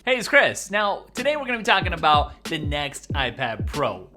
Hey, it's Chris. Now, today we're going to be talking about the next iPad Pro.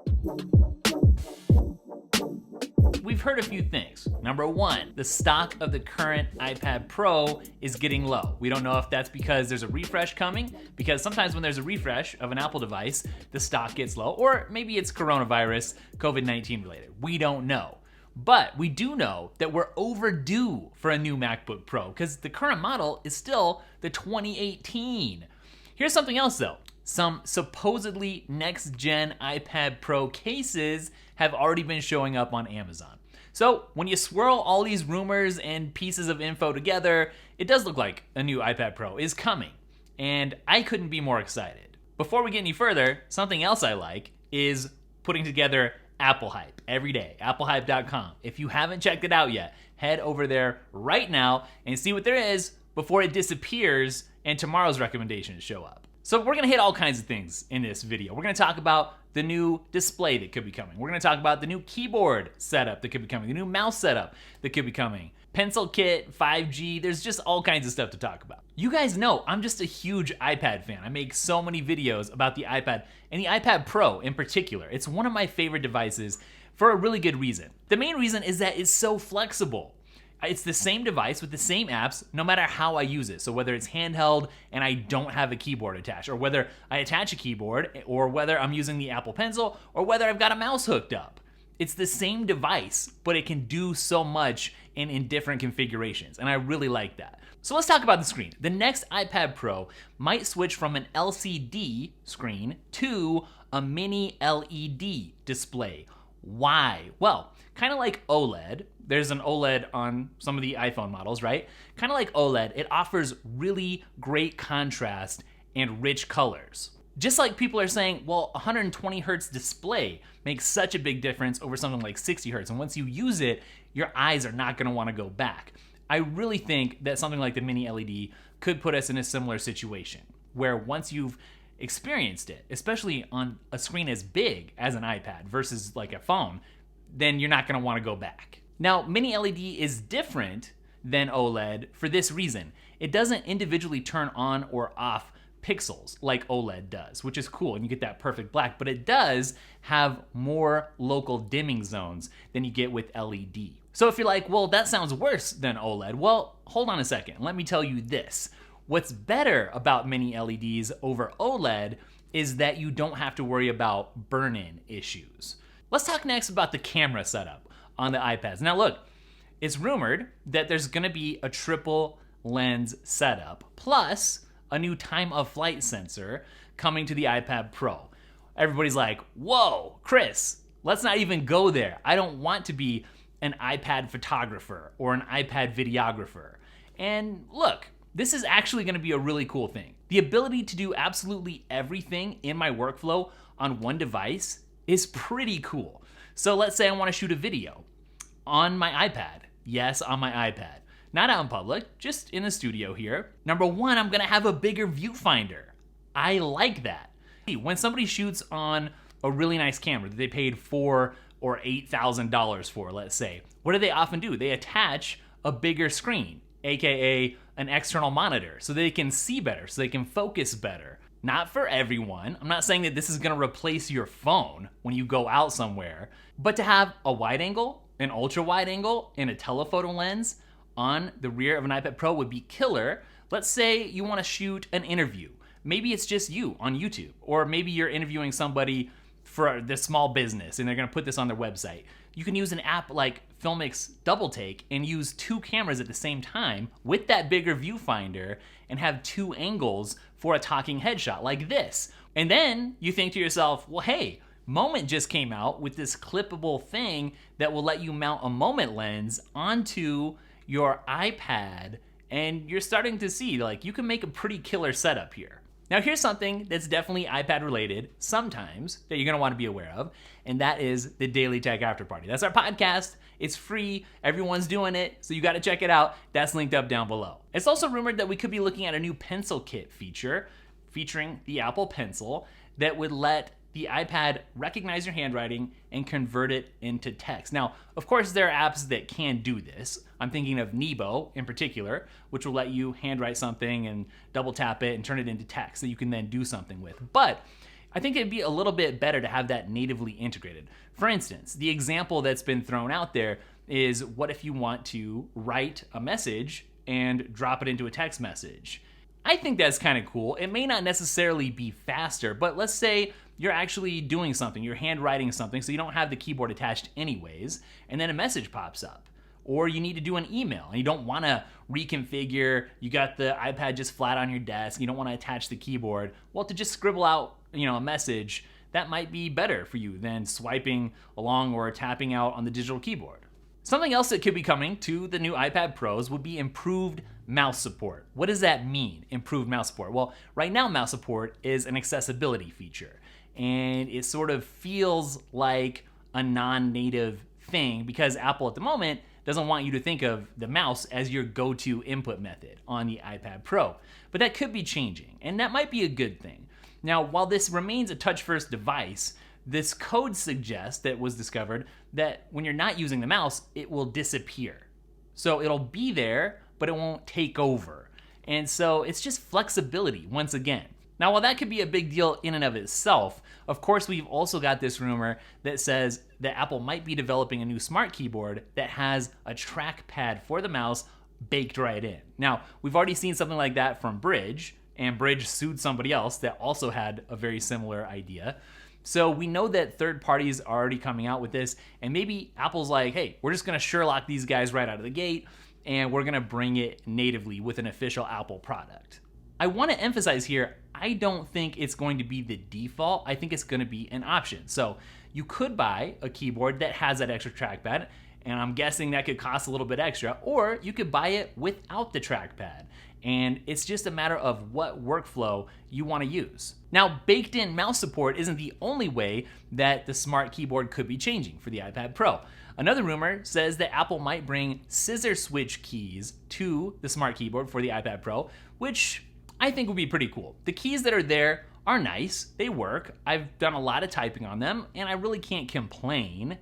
We've heard a few things. Number one, the stock of the current iPad Pro is getting low. We don't know if that's because there's a refresh coming, because sometimes when there's a refresh of an Apple device, the stock gets low, or maybe it's coronavirus, COVID-19 related. We don't know. But we do know that we're overdue for a new MacBook Pro, because the current model is still the 2018. Here's something else though. Some supposedly next-gen iPad Pro cases have already been showing up on Amazon. So when you swirl all these rumors and pieces of info together, it does look like a new iPad Pro is coming. And I couldn't be more excited. Before we get any further, something else I like is putting together Apple Hype every day, applehype.com. If you haven't checked it out yet, head over there right now and see what there is before it disappears and tomorrow's recommendations show up. So we're gonna hit all kinds of things in this video. We're gonna talk about the new display that could be coming. We're gonna talk about the new keyboard setup that could be coming, the new mouse setup that could be coming, pencil kit, 5G, there's just all kinds of stuff to talk about. You guys know I'm just a huge iPad fan. I make so many videos about the iPad and the iPad Pro in particular. It's one of my favorite devices for a really good reason. The main reason is that it's so flexible. It's the same device with the same apps no matter how I use it. So whether it's handheld and I don't have a keyboard attached, or whether I attach a keyboard, or whether I'm using the Apple Pencil, or whether I've got a mouse hooked up. It's the same device, but it can do so much in different configurations, and I really like that. So let's talk about the screen. The next iPad Pro might switch from an LCD screen to a mini LED display. Why? Well, kind of like OLED. There's an OLED on some of the iPhone models, right? Kind of like OLED, it offers really great contrast and rich colors. Just like people are saying, well, 120 hertz display makes such a big difference over something like 60 hertz. And once you use it, your eyes are not gonna wanna go back. I really think that something like the mini LED could put us in a similar situation, where once you've experienced it, especially on a screen as big as an iPad versus like a phone, then you're not gonna wanna go back. Now, mini LED is different than OLED for this reason. It doesn't individually turn on or off pixels like OLED does, which is cool, and you get that perfect black, but it does have more local dimming zones than you get with LED. So if you're like, well, that sounds worse than OLED, well, hold on a second. Let me tell you this. What's better about mini LEDs over OLED is that you don't have to worry about burn-in issues. Let's talk next about the camera setup on the iPads. Now look, it's rumored that there's gonna be a triple lens setup, plus a new time of flight sensor coming to the iPad Pro. Everybody's like, whoa, Chris, let's not even go there. I don't want to be an iPad photographer or an iPad videographer. And look, this is actually gonna be a really cool thing. The ability to do absolutely everything in my workflow on one device is pretty cool. So let's say I wanna shoot a video on my iPad. Yes, on my iPad. Not out in public, just in the studio here. Number one, I'm gonna have a bigger viewfinder. I like that. When somebody shoots on a really nice camera that they paid $4,000 or $8,000 for, let's say, what do they often do? They attach a bigger screen, AKA an external monitor, so they can see better, so they can focus better. Not for everyone. I'm not saying that this is gonna replace your phone when you go out somewhere, but to have a wide angle, an ultra wide angle, and a telephoto lens on the rear of an iPad Pro would be killer. Let's say you wanna shoot an interview. Maybe it's just you on YouTube, or maybe you're interviewing somebody for this small business and they're gonna put this on their website. You can use an app like Filmic's Dailytekk and use two cameras at the same time with that bigger viewfinder and have two angles for a talking headshot like this. And then you think to yourself, well, hey, Moment just came out with this clippable thing that will let you mount a Moment lens onto your iPad, and you're starting to see, like, you can make a pretty killer setup here. Now here's something that's definitely iPad related sometimes that you're gonna wanna be aware of, and that is the Dailytekk After Party. That's our podcast, it's free, everyone's doing it, so you gotta check it out. That's linked up down below. It's also rumored that we could be looking at a new pencil kit feature featuring the Apple Pencil that would let the iPad recognize your handwriting and convert it into text. Now, of course, there are apps that can do this. I'm thinking of Nebo in particular, which will let you handwrite something and double tap it and turn it into text that you can then do something with. But I think it'd be a little bit better to have that natively integrated. For instance, the example that's been thrown out there is, what if you want to write a message and drop it into a text message? I think that's kind of cool. It may not necessarily be faster, but let's say you're actually doing something, you're handwriting something, so you don't have the keyboard attached anyways, and then a message pops up. Or you need to do an email and you don't want to reconfigure, you got the iPad just flat on your desk, you don't want to attach the keyboard. Well, to just scribble out, a message, that might be better for you than swiping along or tapping out on the digital keyboard. Something else that could be coming to the new iPad Pros would be improved mouse support. What does that mean, improved mouse support? Well, right now mouse support is an accessibility feature, and it sort of feels like a non-native thing because Apple at the moment doesn't want you to think of the mouse as your go-to input method on the iPad Pro. But that could be changing, and that might be a good thing. Now, while this remains a touch-first device, this code suggests that was discovered that when you're not using the mouse, it will disappear. So it'll be there, but it won't take over. And so it's just flexibility once again. Now, while that could be a big deal in and of itself, of course, we've also got this rumor that says that Apple might be developing a new smart keyboard that has a trackpad for the mouse baked right in. Now, we've already seen something like that from Bridge, and Bridge sued somebody else that also had a very similar idea. So we know that third parties are already coming out with this, and maybe Apple's like, hey, we're just gonna Sherlock these guys right out of the gate, and we're gonna bring it natively with an official Apple product. I wanna emphasize here, I don't think it's going to be the default. I think it's gonna be an option. So you could buy a keyboard that has that extra trackpad, and I'm guessing that could cost a little bit extra, or you could buy it without the trackpad. And it's just a matter of what workflow you want to use. Now, baked in mouse support isn't the only way that the smart keyboard could be changing for the iPad Pro. Another rumor says that Apple might bring scissor switch keys to the smart keyboard for the iPad Pro, which I think would be pretty cool. The keys that are there are nice, they work. I've done a lot of typing on them, and I really can't complain,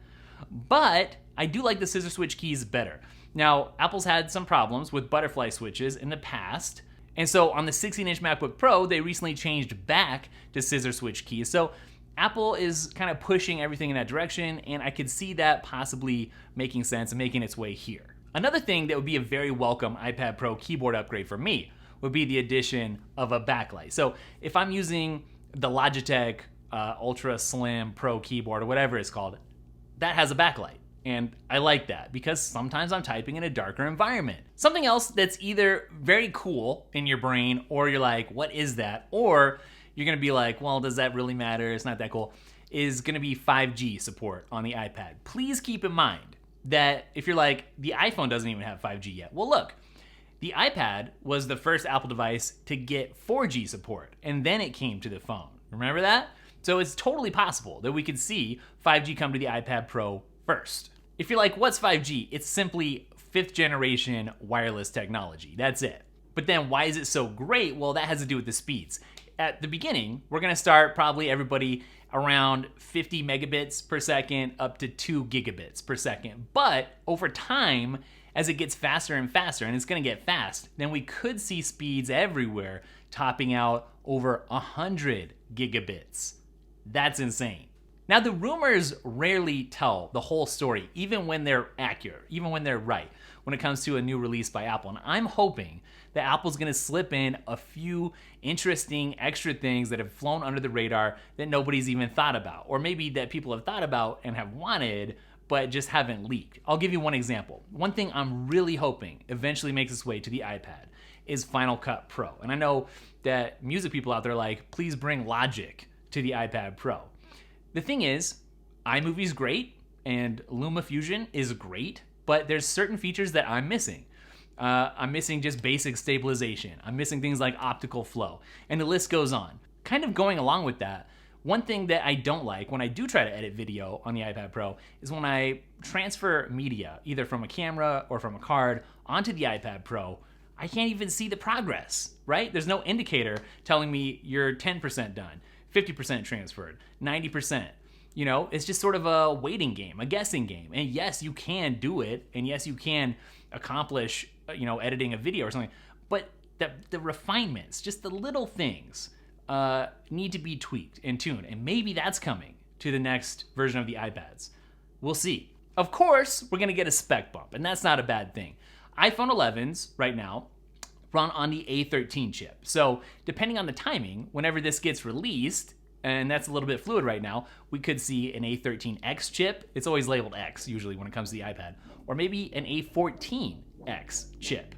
but I do like the scissor switch keys better. Now, Apple's had some problems with butterfly switches in the past, and so on the 16-inch MacBook Pro, they recently changed back to scissor switch keys. So Apple is kind of pushing everything in that direction, and I could see that possibly making sense and making its way here. Another thing that would be a very welcome iPad Pro keyboard upgrade for me would be the addition of a backlight. So if I'm using the Logitech Ultra Slim Pro keyboard or whatever it's called, that has a backlight. And I like that because sometimes I'm typing in a darker environment. Something else that's either very cool in your brain, or you're like, what is that? Or you're gonna be like, well, does that really matter? It's not that cool, is gonna be 5G support on the iPad. Please keep in mind that if you're like, the iPhone doesn't even have 5G yet. Well, look, the iPad was the first Apple device to get 4G support, and then it came to the phone. Remember that? So it's totally possible that we could see 5G come to the iPad Pro first. If you're like, what's 5G? It's simply 5th generation wireless technology. That's it. But then why is it so great? Well, that has to do with the speeds. At the beginning, we're gonna start probably everybody around 50 megabits per second up to 2 gigabits per second. But over time, as it gets faster and faster, and it's gonna get fast, then we could see speeds everywhere topping out over 100 gigabits. That's insane. Now, the rumors rarely tell the whole story, even when they're accurate, even when they're right, when it comes to a new release by Apple. And I'm hoping that Apple's gonna slip in a few interesting extra things that have flown under the radar that nobody's even thought about, or maybe that people have thought about and have wanted, but just haven't leaked. I'll give you one example. One thing I'm really hoping eventually makes its way to the iPad is Final Cut Pro. And I know that music people out there are like, please bring Logic to the iPad Pro. The thing is, iMovie's great and LumaFusion is great, but there's certain features that I'm missing. I'm missing just basic stabilization. I'm missing things like optical flow, and the list goes on. Kind of going along with that, one thing that I don't like when I do try to edit video on the iPad Pro is when I transfer media, either from a camera or from a card, onto the iPad Pro, I can't even see the progress, right? There's no indicator telling me you're 10% done, 50% transferred, 90%. You know, it's just sort of a waiting game, a guessing game. And yes, you can do it. And yes, you can accomplish, editing a video or something. But the refinements, just the little things, need to be tweaked and tuned. And maybe that's coming to the next version of the iPads. We'll see. Of course, we're going to get a spec bump, and that's not a bad thing. iPhone 11s right now run on the A13 chip. So depending on the timing, whenever this gets released, and that's a little bit fluid right now, we could see an A13X chip. It's always labeled X usually when it comes to the iPad. Or maybe an A14X chip.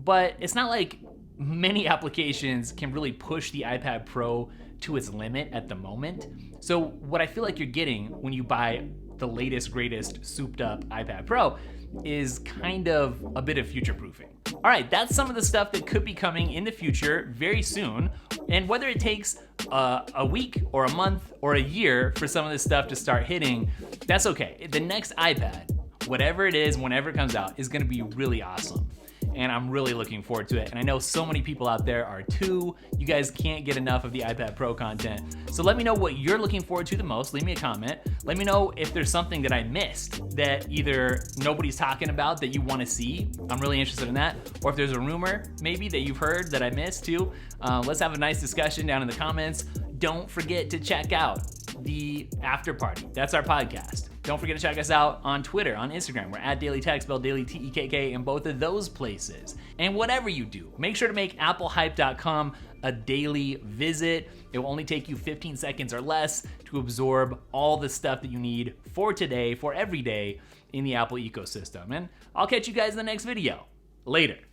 But it's not like many applications can really push the iPad Pro to its limit at the moment. So what I feel like you're getting when you buy the latest, greatest, souped up iPad Pro is kind of a bit of future proofing. All right, that's some of the stuff that could be coming in the future very soon. And whether it takes a week or a month or a year for some of this stuff to start hitting, that's okay. The next iPad, whatever it is, whenever it comes out, is gonna be really awesome. And I'm really looking forward to it. And I know so many people out there are too. You guys can't get enough of the iPad Pro content. So let me know what you're looking forward to the most. Leave me a comment. Let me know if there's something that I missed that either nobody's talking about that you want to see. I'm really interested in that. Or if there's a rumor maybe that you've heard that I missed too. Let's have a nice discussion down in the comments. Don't forget to check out the After Party. That's our podcast. Don't forget to check us out on Twitter, on Instagram. We're at Dailytekk, spelled Daily Tekk in both of those places. And whatever you do, make sure to make applehype.com a daily visit. It will only take you 15 seconds or less to absorb all the stuff that you need for today, for every day in the Apple ecosystem. And I'll catch you guys in the next video. Later.